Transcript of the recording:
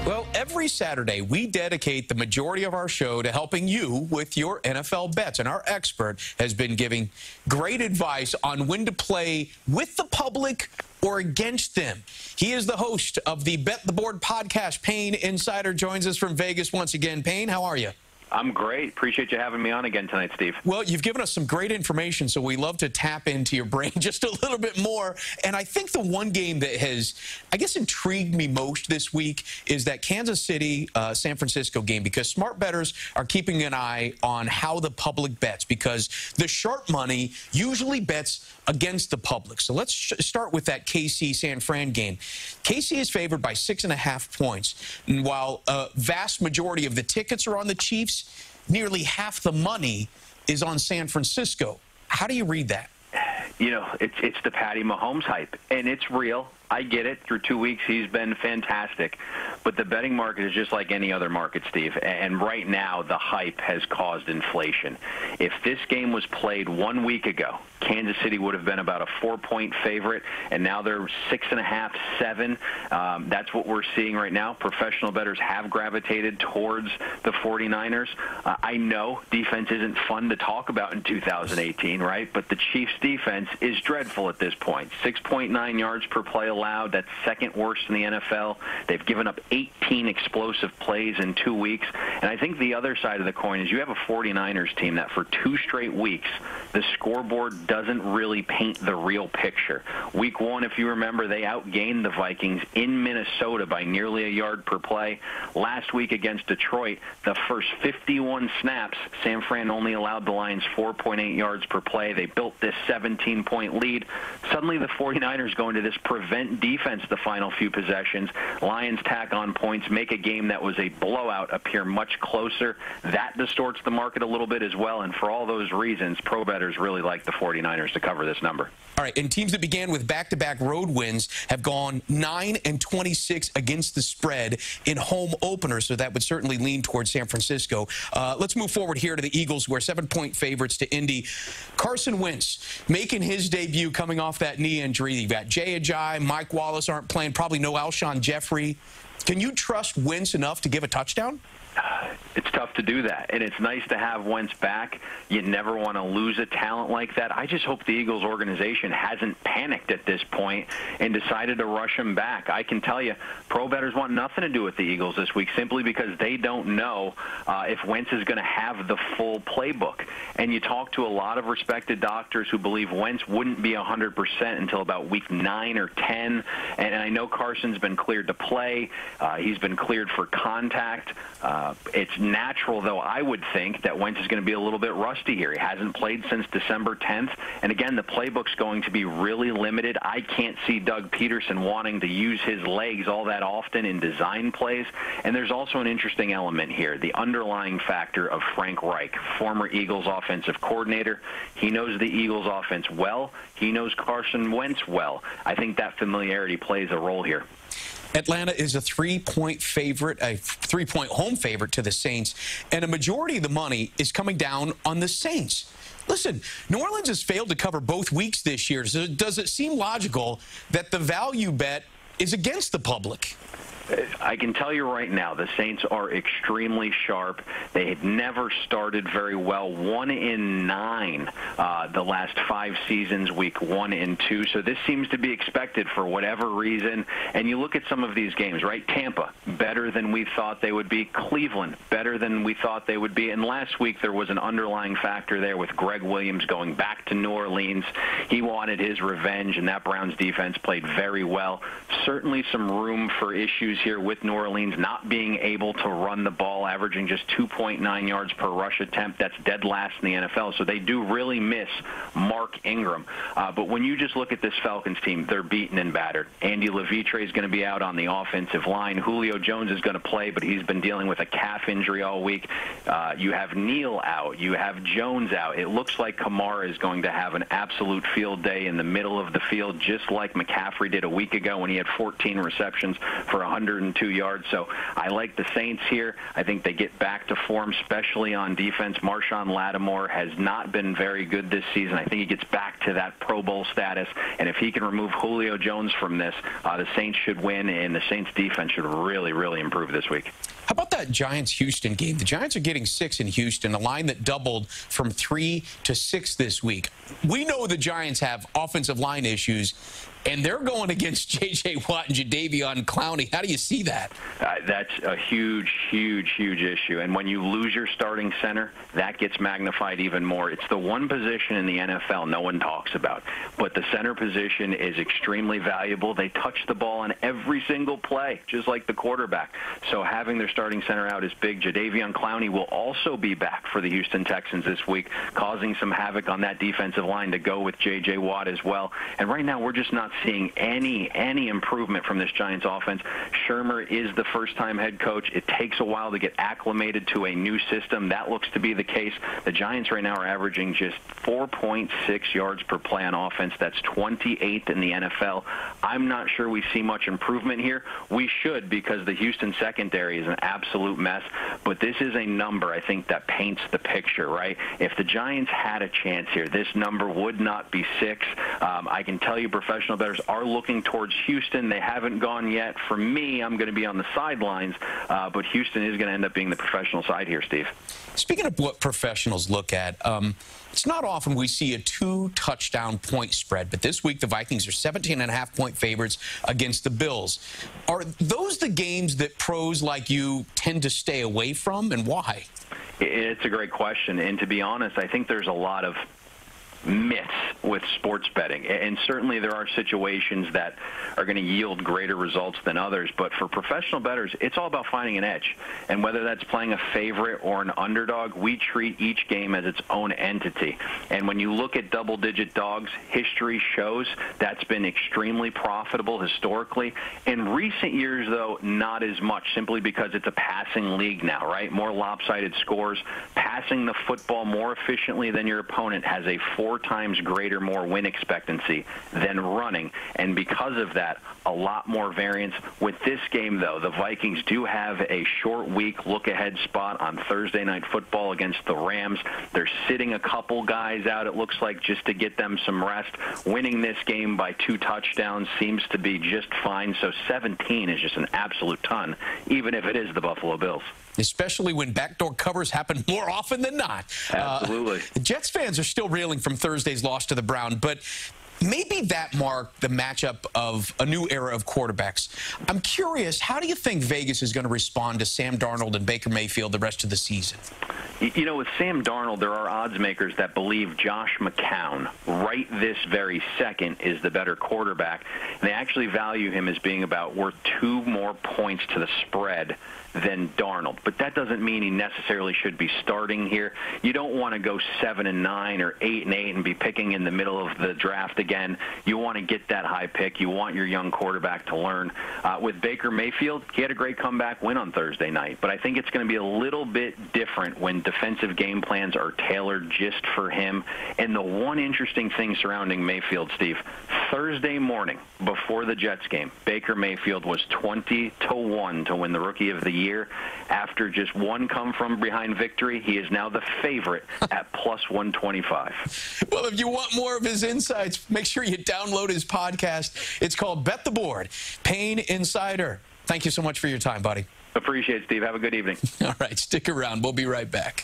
Well, every Saturday, we dedicate the majority of our show to helping you with your NFL bets. And our expert has been giving great advice on when to play with the public or against them. He is the host of the Bet the Board podcast. Payne Insider joins us from Vegas once again. Payne, how are you? I'm great. Appreciate you having me on again tonight, Steve. Well, you've given us some great information, so we love to tap into your brain just a little bit more. And I think the one game that has, I guess, intrigued me most this week is that Kansas City-San Francisco game, because smart bettors are keeping an eye on how the public bets, because the sharp money usually bets against the public. So let's start with that KC-San Fran game. KC is favored by 6.5 points. And while a vast majority of the tickets are on the Chiefs, nearly half the money is on San Francisco. How do you read that? You know, it's the Patty Mahomes hype, and it's real. I get it. Through 2 weeks, he's been fantastic. But the betting market is just like any other market, Steve. And right now, the hype has caused inflation. If this game was played 1 week ago, Kansas City would have been about a 4-point favorite, and now they're 6.5, 7. That's what we're seeing right now. Professional bettors have gravitated towards the 49ers. I know defense isn't fun to talk about in 2018, right? But the Chiefs' defense is dreadful at this point. 6.9 yards per play allowed. That's second worst in the NFL. They've given up 18 explosive plays in 2 weeks. And I think the other side of the coin is you have a 49ers team that for 2 straight weeks, the scoreboard doesn't really paint the real picture. Week 1, if you remember, they outgained the Vikings in Minnesota by nearly a yard per play. Last week against Detroit, the first 51 snaps, San Fran only allowed the Lions 4.8 yards per play. They built this 17-point lead. Suddenly the 49ers go into this prevent defense the final few possessions. Lions tack on points, make a game that was a blowout appear much closer. That distorts the market a little bit as well, and for all those reasons, pro bettors really like the 49ers to cover this number. All right, and teams that began with back-to-back road wins have gone 9-26 against the spread in home openers, so that would certainly lean towards San Francisco. Let's move forward here to the Eagles, who are 7-point favorites to Indy. Carson Wentz making his debut coming off that knee injury. You've got Jay Ajayi, Mike Wallace aren't playing, probably no Alshon Jeffrey. Can you trust Wentz enough to give a touchdown? It's tough to do that, and it's nice to have Wentz back. You never want to lose a talent like that. I just hope the Eagles organization hasn't panicked at this point and decided to rush him back. I can tell you, pro bettors want nothing to do with the Eagles this week simply because they don't know if Wentz is going to have the full playbook. And you talk to a lot of respected doctors who believe Wentz wouldn't be 100% until about week 9 or 10. And I know Carson's been cleared to play. He's been cleared for contact. It's natural, though, I would think, that Wentz is going to be a little bit rusty here. He hasn't played since December 10th. And, again, the playbook's going to be really limited. I can't see Doug Peterson wanting to use his legs all that often in design plays. And there's also an interesting element here, the underlying factor of Frank Reich, former Eagles offensive coordinator. He knows the Eagles offense well. He knows Carson Wentz well. I think that familiarity plays a role here. Atlanta is a 3-point favorite, a 3-point home favorite to the Saints, and a majority of the money is coming down on the Saints. Listen, New Orleans has failed to cover both weeks this year, so does it seem logical that the value bet is against the public? I can tell you right now, the Saints are extremely sharp. They had never started very well. 1-9 the last 5 seasons, week 1 and 2. So this seems to be expected for whatever reason. And you look at some of these games, right? Tampa, better than we thought they would be. Cleveland, better than we thought they would be. And last week there was an underlying factor there with Greg Williams going back to New Orleans. He wanted his revenge, and that Browns defense played very well. Certainly some room for issues here with New Orleans not being able to run the ball, averaging just 2.9 yards per rush attempt. That's dead last in the NFL, so they do really miss Mark Ingram. But when you just look at this Falcons team, they're beaten and battered. Andy Levitre is going to be out on the offensive line. Julio Jones is going to play, but he's been dealing with a calf injury all week. You have Neal out. You have Jones out. It looks like Kamara is going to have an absolute field day in the middle of the field, just like McCaffrey did a week ago when he had 14 receptions for 100 102 yards. So I like the Saints here. I think they get back to form, especially on defense. Marshawn Lattimore has not been very good this season. I think he gets back to that Pro Bowl status, and if he can remove Julio Jones from this, the Saints should win, and the Saints defense should really, really improve this week. How about that Giants-Houston game? The Giants are getting 6 in Houston, a line that doubled from 3 to 6 this week. We know the Giants have offensive line issues, and they're going against J.J. Watt and Jadeveon Clowney. How do you see that? That's a huge, huge, huge issue. And when you lose your starting center, that gets magnified even more. It's the one position in the NFL no one talks about. But the center position is extremely valuable. They touch the ball on every single play, just like the quarterback. So having their starting center out is big. Jadeveon Clowney will also be back for the Houston Texans this week, causing some havoc on that defensive line to go with J.J. Watt as well. And right now, we're just not seeing any improvement from this Giants offense. Shermer is the first-time head coach. It takes a while to get acclimated to a new system. That looks to be the case. The Giants right now are averaging just 4.6 yards per play on offense. That's 28th in the NFL. I'm not sure we see much improvement here. We should, because the Houston secondary is an absolute mess. But this is a number, I think, that paints the picture, right? If the Giants had a chance here, this number would not be 6. I can tell you professional bettors are looking towards Houston. They haven't gone yet. For me, I'm going to be on the sidelines, but Houston is going to end up being the professional side here, Steve. Speaking of what professionals look at, it's not often we see a 2-touchdown point spread, but this week the Vikings are 17.5-point favorites against the Bills. Are those the games that pros like you tend to stay away from, and why? It's a great question, and to be honest, I think there's a lot of myths with sports betting, and certainly there are situations that are going to yield greater results than others, but for professional bettors, it's all about finding an edge. And whether that's playing a favorite or an underdog, we treat each game as its own entity. And when you look at double-digit dogs, history shows that's been extremely profitable historically. In recent years, though, not as much, simply because it's a passing league now, right? More lopsided scores. Passing the football more efficiently than your opponent has a 4 times greater more win expectancy than running, and because of that, a lot more variance. With this game, though, the Vikings do have a short week look-ahead spot on Thursday Night Football against the Rams. They're sitting a couple guys out, it looks like, just to get them some rest. Winning this game by 2 touchdowns seems to be just fine, so 17 is just an absolute ton, even if it is the Buffalo Bills. Especially when backdoor covers happen more often than not. Absolutely. Jets fans are still reeling from Thursday's loss to the Browns, but maybe that marked the matchup of a new era of quarterbacks. I'm curious, how do you think Vegas is going to respond to Sam Darnold and Baker Mayfield the rest of the season? You know, with Sam Darnold, there are odds makers that believe Josh McCown, right this very second, is the better quarterback. And they actually value him as being about worth 2 more points to the spread than Darnold. But that doesn't mean he necessarily should be starting here. You don't want to go 7-9 or 8-8 and be picking in the middle of the draft again. You want to get that high pick. You want your young quarterback to learn. With Baker Mayfield, he had a great comeback win on Thursday night, but I think it's going to be a little bit different when defensive game plans are tailored just for him. And the one interesting thing surrounding Mayfield, Steve, Thursday morning before the Jets game, Baker Mayfield was 20-1 to win the Rookie of the Year. After just one come-from-behind victory, he is now the favorite at plus 125. Well, if you want more of his insights, make sure you download his podcast. It's called Bet the Board. Payne Insider. Thank you so much for your time, buddy. Appreciate it, Steve. Have a good evening. All right, stick around. We'll be right back.